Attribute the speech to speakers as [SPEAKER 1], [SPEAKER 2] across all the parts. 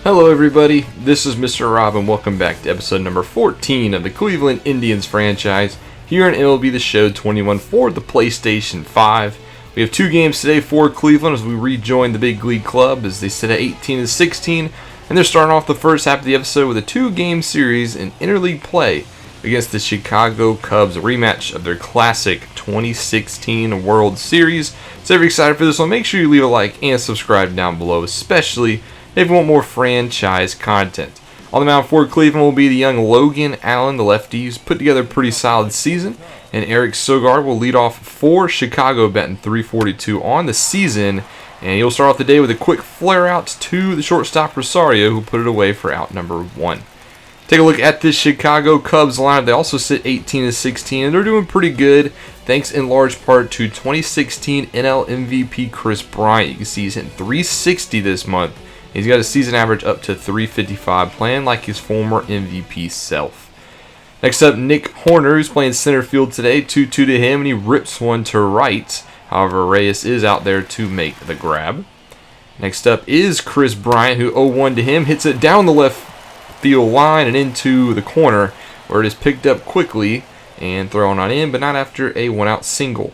[SPEAKER 1] Hello everybody, this is Mr. Rob and welcome back to episode number 14 of the Cleveland Indians franchise here on MLB The Show 21 for the PlayStation 5. We have two games today for Cleveland as we rejoin the big league club as they sit at 18-16, and they're starting off the first half of the episode with a two-game series in interleague play against the Chicago Cubs, a rematch of their classic 2016 World Series. So if you're excited for this one, make sure you leave a like and subscribe down below, especially if you want more franchise content. On the mound for Cleveland will be the young Logan Allen, the lefty, who's put together a pretty solid season. And Eric Sogard will lead off for Chicago, batting .342 on the season. And he'll start off the day with a quick flare out to the shortstop Rosario, who put it away for out number 1. Take a look at this Chicago Cubs lineup. They also sit 18-16, and they're doing pretty good, thanks in large part to 2016 NL MVP Chris Bryant. You can see he's hitting .360 this month. He's got a season average up to .355, playing like his former MVP self. Next up, Nick Horner, who's playing center field today. 2-2 to him, and he rips one to right. However, Reyes is out there to make the grab. Next up is Chris Bryant, who 0-1 to him, hits it down the left field line and into the corner, where it is picked up quickly and thrown on in, but not after a one-out single.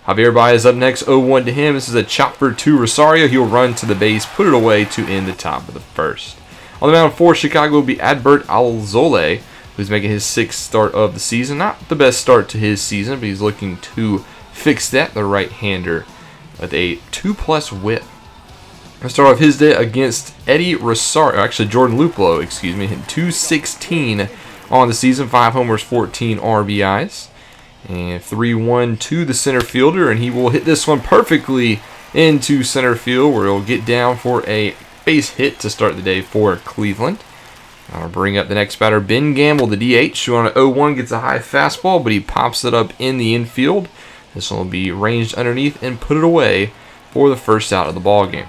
[SPEAKER 1] Javier Baez up next, 0-1 to him. This is a chopper to Rosario. He'll run to the base, put it away to end the top of the first. On the mound for Chicago will be Adbert Alzolay, who's making his 6th start of the season. Not the best start to his season, but he's looking to fix that. The right-hander with a 2+ whip. I'll start off his day against Jordan Luplow, hitting .216 on the season, 5 homers, 14 RBIs. And 3-1 to the center fielder, and he will hit this one perfectly into center field, where he'll get down for a base hit to start the day for Cleveland. I'll bring up the next batter, Ben Gamble, the DH, who on an 0-1 gets a high fastball, but he pops it up in the infield. This one will be ranged underneath and put it away for the first out of the ball game.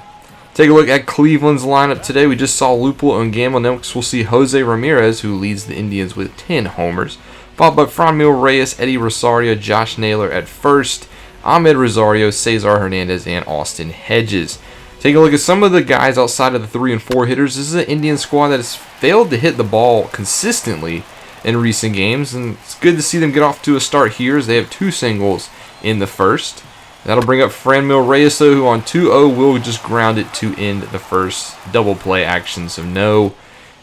[SPEAKER 1] Take a look at Cleveland's lineup today. We just saw Luplow and Gamble. Next we'll see Jose Ramirez, who leads the Indians with 10 homers. Followed by Franmil Reyes, Eddie Rosario, Josh Naylor at first, Ahmed Rosario, Cesar Hernandez, and Austin Hedges. Take a look at some of the guys outside of the 3 and 4 hitters. This is an Indian squad that has failed to hit the ball consistently in recent games, and it's good to see them get off to a start here as they have 2 singles in the first. That'll bring up Franmil Reyes, though, who on 2-0 will just ground it to end the first double play action, so no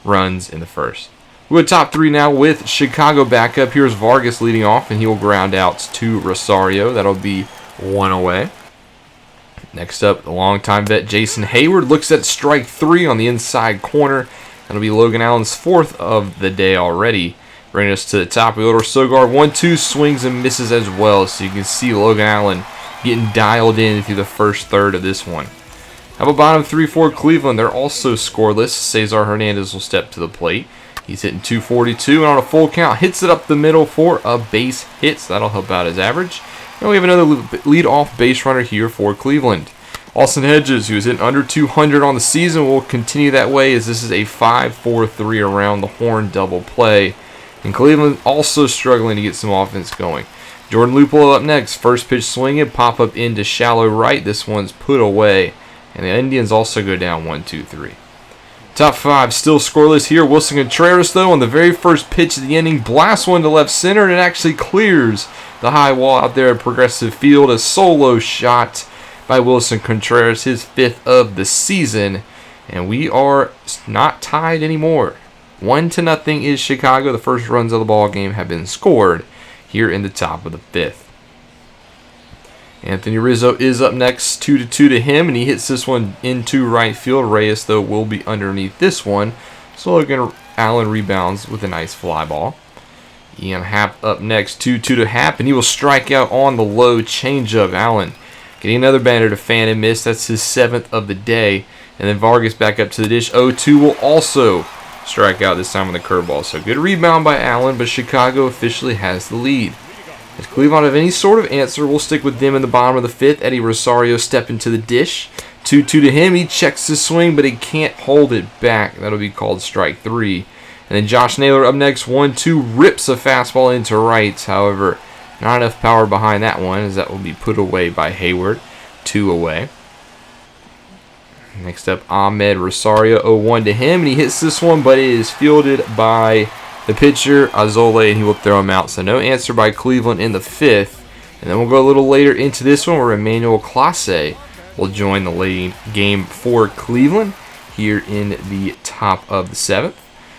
[SPEAKER 1] runs in the first. We're top 3 now with Chicago back up. Here's Vargas leading off, and he will ground out to Rosario. That'll be 1 away. Next up, the longtime vet Jason Hayward looks at strike 3 on the inside corner. That'll be Logan Allen's 4th of the day already. Bringing us to the top of the order, Sogard 1-2, swings and misses as well. So you can see Logan Allen getting dialed in through the first third of this one. How about bottom 3 for Cleveland? They're also scoreless. Cesar Hernandez will step to the plate. He's hitting .242, and on a full count, hits it up the middle for a base hit, so that'll help out his average. And we have another lead-off base runner here for Cleveland. Austin Hedges, who is hitting under .200 on the season, will continue that way as this is a 5-4-3 around the horn double play. And Cleveland also struggling to get some offense going. Jordan Luplow up next. First pitch swinging, pop up into shallow right. This one's put away. And the Indians also go down 1-2-3. Top 5 still scoreless here. Wilson Contreras, though, on the very first pitch of the inning, blasts one to left center, and it actually clears the high wall out there at Progressive Field. A solo shot by Wilson Contreras, his 5th of the season. And we are not tied anymore. 1-0 is Chicago. The first runs of the ball game have been scored here in the top of the 5th. Anthony Rizzo is up next, 2-2 to him, and he hits this one into right field. Reyes, though, will be underneath this one. So Logan Allen rebounds with a nice fly ball. Ian Happ up next, 2-2 to Happ, and he will strike out on the low changeup. Allen getting another batter to fan and miss. That's his 7th of the day. And then Vargas back up to the dish. 0-2 will also strike out, this time on the curveball. So good rebound by Allen, but Chicago officially has the lead. If Cleveland have any sort of answer, we'll stick with them in the bottom of the 5th. Eddie Rosario stepping to the dish. 2-2 to him. He checks his swing, but he can't hold it back. That'll be called strike 3. And then Josh Naylor up next. 1-2, rips a fastball into right. However, not enough power behind that one, as that will be put away by Hayward. 2 away. Next up, Ahmed Rosario, 0-1 to him, and he hits this one, but it is fielded by the pitcher, Azole, and he will throw him out. So no answer by Cleveland in the 5th. And then we'll go a little later into this one where Emmanuel Clase will join the late game for Cleveland here in the top of the 7th.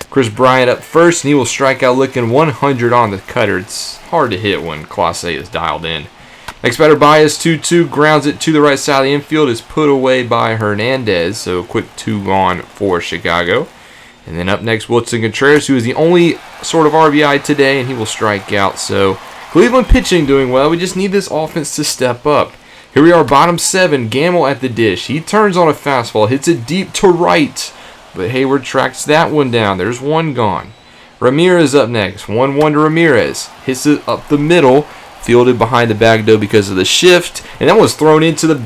[SPEAKER 1] Chris Bryant up first, and he will strike out looking 100 on the cutter. It's hard to hit when Clase is dialed in. Next batter, Baez, 2-2, grounds it to the right side of the infield, is put away by Hernandez, so a quick 2 gone for Chicago. And then up next, Wilson Contreras, who is the only sort of RBI today, and he will strike out. So Cleveland pitching doing well. We just need this offense to step up. Here we are, bottom 7, Gamble at the dish. He turns on a fastball, hits it deep to right, but Hayward tracks that one down. There's 1 gone. Ramirez up next, 1-1 to Ramirez. Hits it up the middle, fielded behind the bag though because of the shift, and that was thrown into the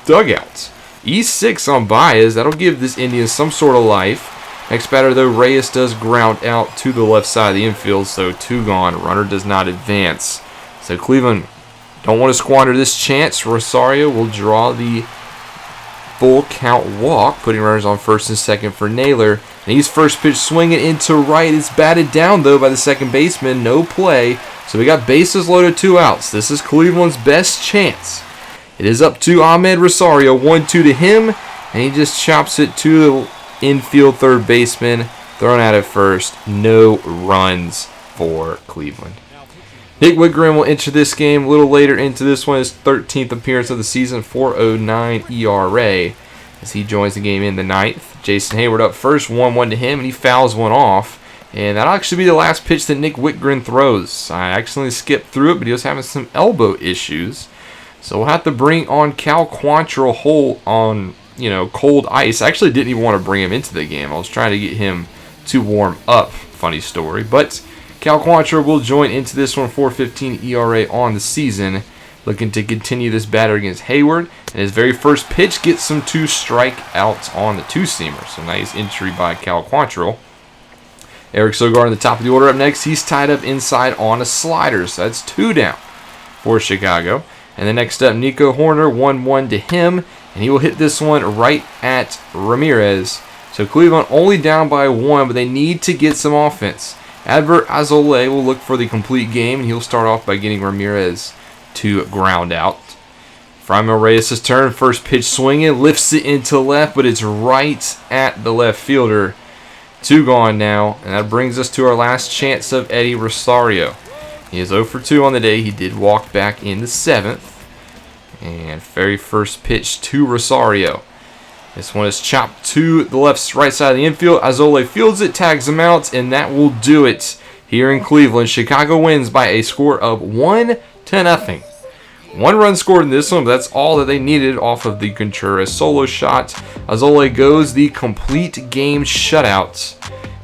[SPEAKER 1] dugouts. E6 on Baez. That'll give this Indians some sort of life. Next batter though, Reyes does ground out to the left side of the infield, so 2 gone. Runner does not advance. So Cleveland don't want to squander this chance. Rosario will draw the full count walk, putting runners on first and second for Naylor. And he's first pitch swinging into right. It's batted down though by the second baseman. No play. So we got bases loaded, 2 outs. This is Cleveland's best chance. It is up to Ahmed Rosario, 1-2 to him, and he just chops it to the infield third baseman, thrown out at first. No runs for Cleveland. Nick Whitgren will enter this game a little later into this one, his 13th appearance of the season, 4.09 ERA, as he joins the game in the 9th. Jason Hayward up first, 1-1 to him, and he fouls one off. And that'll actually be the last pitch that Nick Whitgren throws. I accidentally skipped through it, but he was having some elbow issues. So we'll have to bring on Cal Quantrill whole on, cold ice. I actually didn't even want to bring him into the game. I was trying to get him to warm up. Funny story. But Cal Quantrill will join into this one, 4.15 ERA on the season. Looking to continue this batter against Hayward. And his very first pitch gets some 2 strikeouts on the 2-seamer. So nice entry by Cal Quantrill. Eric Sogard in the top of the order up next. He's tied up inside on a slider. So that's 2 down for Chicago. And then next up, Nico Horner, 1-1 to him. And he will hit this one right at Ramirez. So Cleveland only down by 1, but they need to get some offense. Adbert Azole will look for the complete game, and he'll start off by getting Ramirez to ground out. Franmil Reyes' turn. First pitch swinging. Lifts it into left, but it's right at the left fielder. 2 gone now, and that brings us to our last chance of Eddie Rosario. He is 0 for 2 on the day. He did walk back in the 7th. And very first pitch to Rosario. This one is chopped to the right side of the infield. Azole fields it, tags him out, and that will do it here in Cleveland. Chicago wins by a score of 1-0. 1 run scored in this one, but that's all that they needed off of the Contreras solo shot. Azole goes the complete game shutout,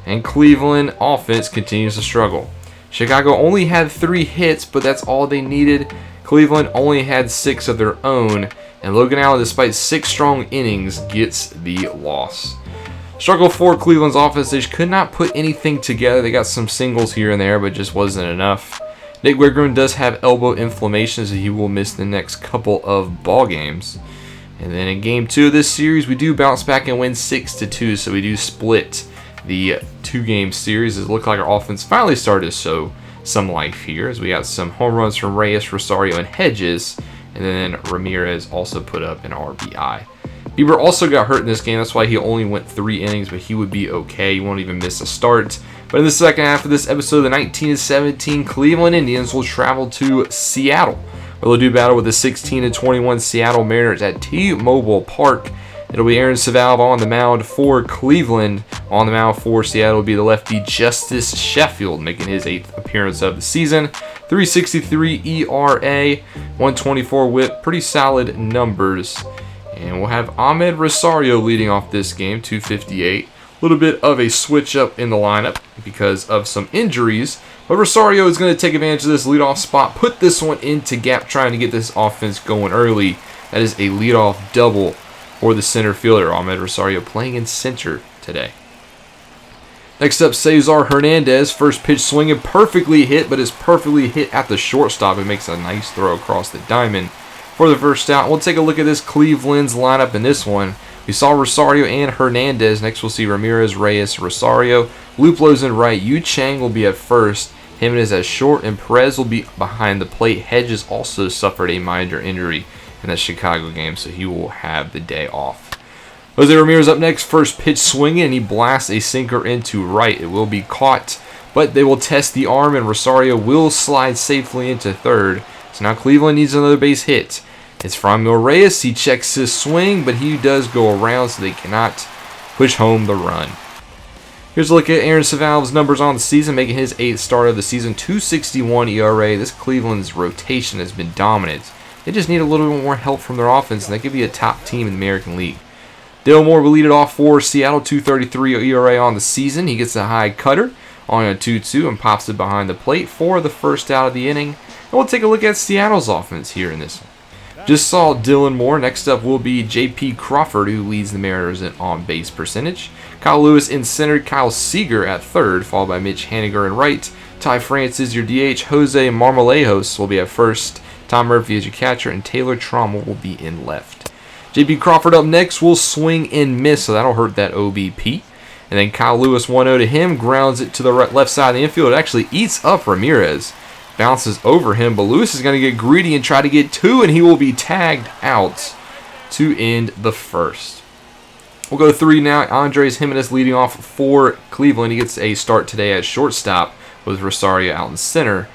[SPEAKER 1] and Cleveland offense continues to struggle. Chicago only had 3 hits, but that's all they needed. Cleveland only had 6 of their own, and Logan Allen, despite 6 strong innings, gets the loss. Struggle for Cleveland's offense. They could not put anything together. They got some singles here and there, but just wasn't enough. Nick Whitgren does have elbow inflammation, so he will miss the next couple of ball games. And then in game 2 of this series, we do bounce back and win 6-2, so we do split the 2-game series. It looked like our offense finally started to show some life here, as we got some home runs from Reyes, Rosario, and Hedges, and then Ramirez also put up an RBI. Bieber also got hurt in this game. That's why he only went 3 innings, but he would be okay. He won't even miss a start. But in the second half of this episode, the 19-17 Cleveland Indians will travel to Seattle, where they'll do battle with the 16-21 Seattle Mariners at T-Mobile Park. It'll be Aaron Savalva on the mound for Cleveland. On the mound for Seattle will be the lefty Justice Sheffield, making his 8th appearance of the season. 3.63 ERA, 124 whip, pretty solid numbers. And we'll have Ahmed Rosario leading off this game, 258. A little bit of a switch up in the lineup because of some injuries. But Rosario is going to take advantage of this leadoff spot, put this one into gap, trying to get this offense going early. That is a leadoff double for the center fielder. Ahmed Rosario playing in center today. Next up, Cesar Hernandez. First pitch swinging, perfectly hit, but is perfectly hit at the shortstop. It makes a nice throw across the diamond for the first out. We'll take a look at this Cleveland's lineup in this one. We saw Rosario and Hernandez. Next we'll see Ramirez, Reyes, Rosario. Luplo's in right. Yu Chang will be at first. Jimenez at short, and Perez will be behind the plate. Hedges also suffered a minor injury in that Chicago game, so he will have the day off. Jose Ramirez up next. First pitch swinging, and he blasts a sinker into right. It will be caught, but they will test the arm, and Rosario will slide safely into third. So now Cleveland needs another base hit. It's Franmil Reyes. He checks his swing, but he does go around, so they cannot push home the run. Here's a look at Aaron Civale's numbers on the season, making his 8th start of the season. 2.61 ERA. This Cleveland's rotation has been dominant. They just need a little bit more help from their offense, and they could be a top team in the American League. Dale Moore will lead it off for Seattle. 2.33 ERA on the season. He gets a high cutter on a 2-2 and pops it behind the plate for the first out of the inning. And we'll take a look at Seattle's offense here in this one. Just saw Dylan Moore. Next up will be J.P. Crawford, who leads the Mariners in on-base percentage. Kyle Lewis in center, Kyle Seager at third, followed by Mitch Haniger in right. Ty France is your DH. Jose Marmolejos will be at first. Tom Murphy is your catcher, and Taylor Trammell will be in left. J.P. Crawford up next will swing and miss, so that'll hurt that OBP. And then Kyle Lewis 1-0 to him, grounds it to the left side of the infield. It actually eats up Ramirez. Bounces over him, but Lewis is going to get greedy and try to get two, and he will be tagged out to end the first. We'll go to 3 now. Andres Jimenez leading off for Cleveland. He gets a start today at shortstop with Rosario out in center.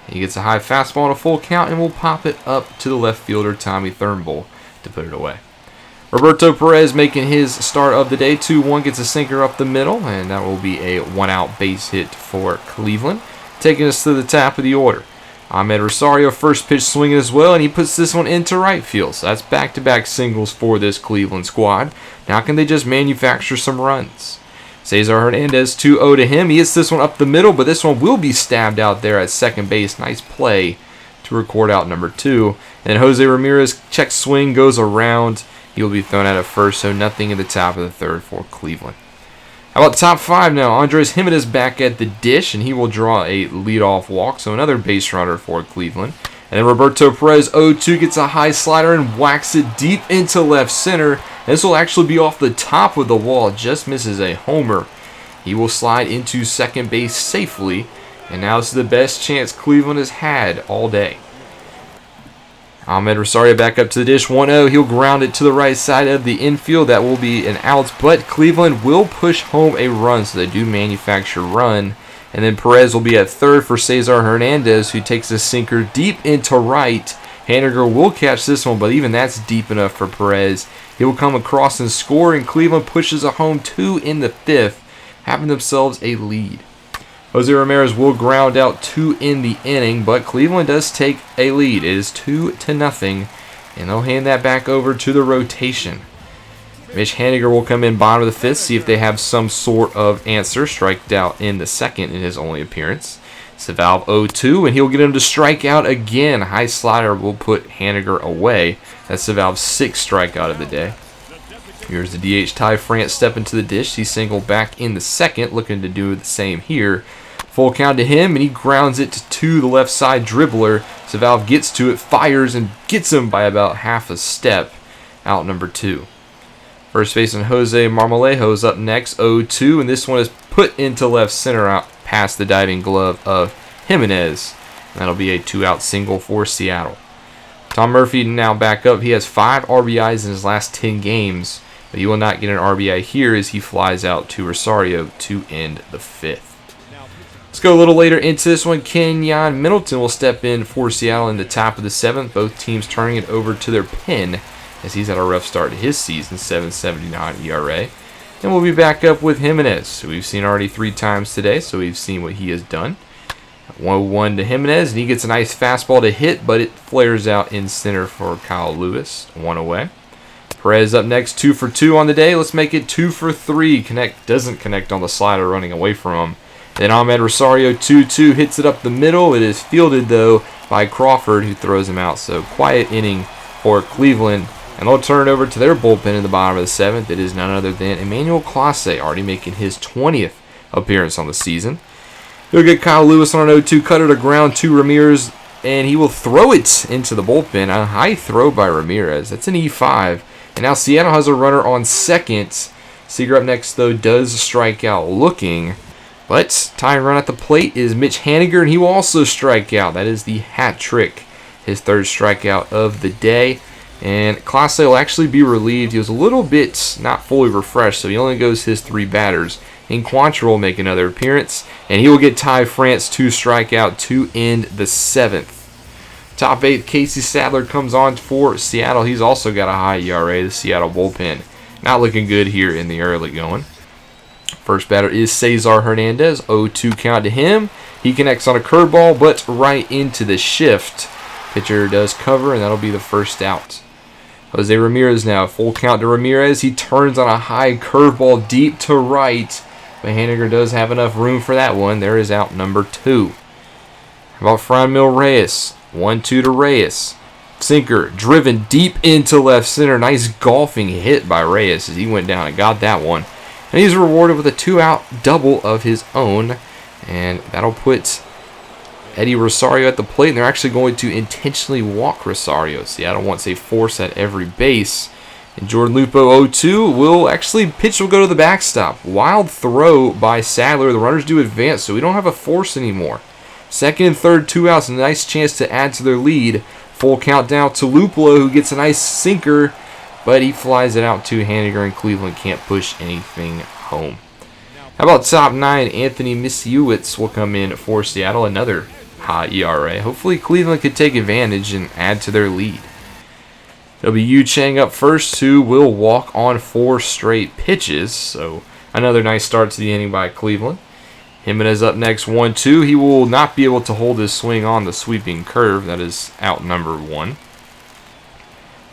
[SPEAKER 1] He gets a high fastball and a full count, and will pop it up to the left fielder, Tommy Thurnbull, to put it away. Roberto Perez making his start of the day. 2-1, gets a sinker up the middle, and that will be a 1-out base hit for Cleveland. Taking us to the top of the order. Ahmed Rosario, first pitch swinging as well, and he puts this one into right field. So that's back-to-back singles for this Cleveland squad. Now can they just manufacture some runs? Cesar Hernandez, 2-0 to him. He hits this one up the middle, but this one will be stabbed out there at second base. Nice play to record out number 2. And Jose Ramirez, check swing, goes around. He will be thrown out at first, so nothing in the top of the third for Cleveland. How about top 5 now? Andres Jimenez back at the dish, and he will draw a leadoff walk, so another base runner for Cleveland. And then Roberto Perez, 0-2, gets a high slider and whacks it deep into left center. This will actually be off the top of the wall, just misses a homer. He will slide into second base safely, and now this is the best chance Cleveland has had all day. Ahmed Rosario back up to the dish, 1-0. He'll ground it to the right side of the infield. That will be an out, but Cleveland will push home a run, so they do manufacture run. And then Perez will be at third for Cesar Hernandez, who takes a sinker deep into right. Haniger will catch this one, but even that's deep enough for Perez. He will come across and score, and Cleveland pushes a home 2 in the 5th, having themselves a lead. Jose Ramirez will ground out 2 in the inning, but Cleveland does take a lead. It is 2-0, and they'll hand that back over to the rotation. Mitch Haniger will come in bottom of the 5th, see if they have some sort of answer. Striked out in the 2nd in his only appearance. Civale 0-2, and he'll get him to strike out again. High slider will put Haniger away. That's Civale's 6th strikeout of the day. Here's the DH Ty France stepping to the dish. He singled back in the 2nd, looking to do the same here. Full count to him, and he grounds it to the left side dribbler. Civale gets to it, fires, and gets him by about half a step. Out number 2. First baseman Jose Marmolejos up next, 0-2, and this one is put into left center out past the diving glove of Jimenez. And that'll be a 2-out single for Seattle. Tom Murphy now back up. He has 5 RBIs in his last 10 games, but he will not get an RBI here as he flies out to Rosario to end the 5th. Let's go a little later into this one. Kenyon Middleton will step in for Seattle in the top of the 7th. Both teams turning it over to their pen as he's had a rough start to his season, 7.79 ERA. And we'll be back up with Jimenez, who we've seen already 3 times today, so we've seen what he has done. 1-1 to Jimenez, and he gets a nice fastball to hit, but it flares out in center for Kyle Lewis. 1 away. Perez up next, 2 for 2 on the day. Let's make it 2 for 3. Doesn't connect on the slider running away from him. Then Ahmed Rosario 2-2 hits it up the middle. It is fielded though by Crawford, who throws him out. So quiet inning for Cleveland, and they'll turn it over to their bullpen in the bottom of the 7th. It is none other than Emmanuel Clase, already making his 20th appearance on the season. He'll get Kyle Lewis on an 0-2 cutter to ground to Ramirez, and he will throw it into the bullpen. A high throw by Ramirez. That's an E5. And now Seattle has a runner on second. Seager up next, though, does strike out looking. But tying run at the plate is Mitch Haniger, and he will also strike out. That is the hat trick, his third strikeout of the day. And Clase will actually be relieved. He was a little bit not fully refreshed, so he only goes his 3 batters. And Quantrill will make another appearance, and he will get Ty France to strike out to end the 7th. Top 8, Casey Sadler comes on for Seattle. He's also got a high ERA, the Seattle bullpen. Not looking good here in the early going. First batter is Cesar Hernandez. 0-2 count to him. He connects on a curveball, but right into the shift. Pitcher does cover, and that'll be the first out. Jose Ramirez now. Full count to Ramirez. He turns on a high curveball deep to right. But Haniger does have enough room for that one. There is out number 2. How about Franmil Reyes? 1-2 to Reyes. Sinker driven deep into left center. Nice golfing hit by Reyes as he went down and got that one. And he's rewarded with a 2-out double of his own. And that'll put Eddie Rosario at the plate. And they're actually going to intentionally walk Rosario. Seattle wants a force at every base. And Jordan Lupo 0-2 will actually pitch will go to the backstop. Wild throw by Sadler. The runners do advance, so we don't have a force anymore. Second and third, 2 outs, and a nice chance to add to their lead. Full count down to Luplo, who gets a nice sinker, but he flies it out to Haniger, and Cleveland can't push anything home. How about top 9? Anthony Misiewicz will come in for Seattle, another high ERA. Hopefully Cleveland could take advantage and add to their lead. It'll be Yu Chang up first, who will walk on 4 straight pitches. So another nice start to the inning by Cleveland. Jimenez up next, 1-2. He will not be able to hold his swing on the sweeping curve. That is out number 1.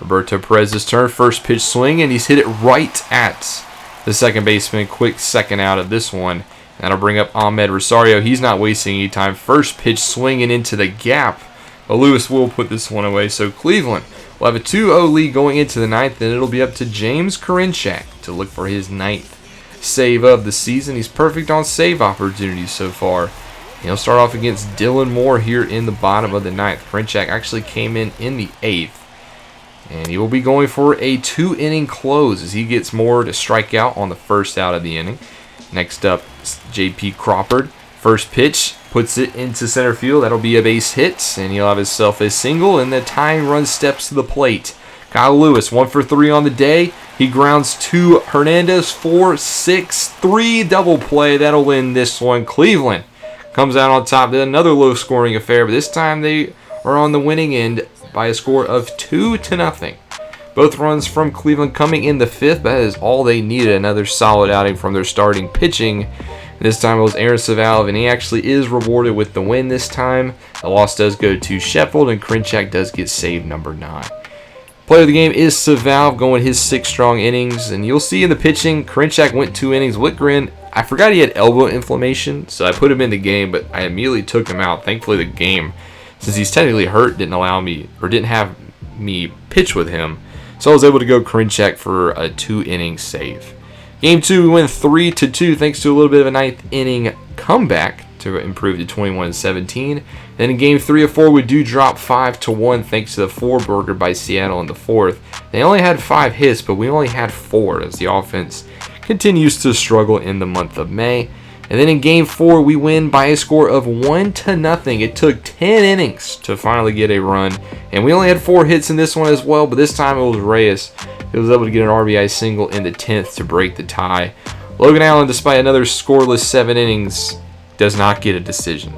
[SPEAKER 1] Roberto Perez's turn. First pitch swing, and he's hit it right at the second baseman. Quick second out of this one. That'll bring up Ahmed Rosario. He's not wasting any time. First pitch swinging into the gap. But Lewis will put this one away. So Cleveland will have a 2-0 lead going into the 9th, and it'll be up to James Karinchak to look for his 9th save of the season. He's perfect on save opportunities so far. He'll start off against Dylan Moore here in the bottom of the 9th. Karinchak actually came in the 8th, and he will be going for a 2-inning close as he gets Moore to strike out on the first out of the inning. Next up, J.P. Crawford. First pitch, puts it into center field. That'll be a base hit, and he'll have himself a single, and the tying run steps to the plate. Kyle Lewis, 1 for 3 on the day. He grounds to Hernandez for 6-3 double play. That'll win this one. Cleveland comes out on top. Another low-scoring affair, but this time they are on the winning end by a score of 2-0. Both runs from Cleveland coming in the 5th. That is all they needed. Another solid outing from their starting pitching. This time it was Aaron Savalv, and he actually is rewarded with the win this time. The loss does go to Sheffield, and Karinchak does get save number 9. Player of the game is Savalv, going his 6 strong innings. And you'll see in the pitching, Karinchak went 2 innings. Whitgren, I forgot he had elbow inflammation, so I put him in the game, but I immediately took him out. Thankfully, the game, since he's technically hurt, didn't have me pitch with him. So I was able to go Karinchak for a 2-inning save. Game 2, we win 3-2 thanks to a little bit of a 9th inning comeback to improve to 21-17. Then in Game 3 of 4, we do drop 5-1 thanks to the 4-burger by Seattle in the 4th. They only had 5 hits, but we only had 4 as the offense continues to struggle in the month of May. And then in Game 4, we win by a score of 1-0. It took 10 innings to finally get a run, and we only had 4 hits in this one as well, but this time it was Reyes. He was able to get an RBI single in the 10th to break the tie. Logan Allen, despite another scoreless 7 innings, does not get a decision.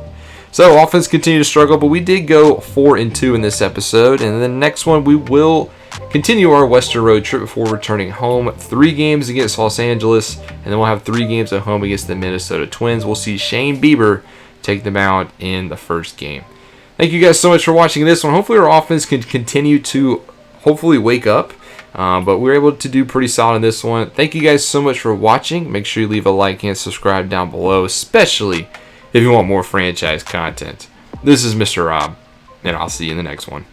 [SPEAKER 1] So offense continued to struggle, but we did go 4-2 in this episode, and then the next one we will continue our Western road trip before returning home. 3 games against Los Angeles, and then we'll have 3 games at home against the Minnesota Twins. We'll see Shane Bieber take them out in the first game. Thank you guys so much for watching this one. Hopefully our offense can continue to hopefully wake up, but we were able to do pretty solid in this one. Thank you guys so much for watching. Make sure you leave a like and subscribe down below, especially if you want more franchise content. This is Mr. Rob, and I'll see you in the next one.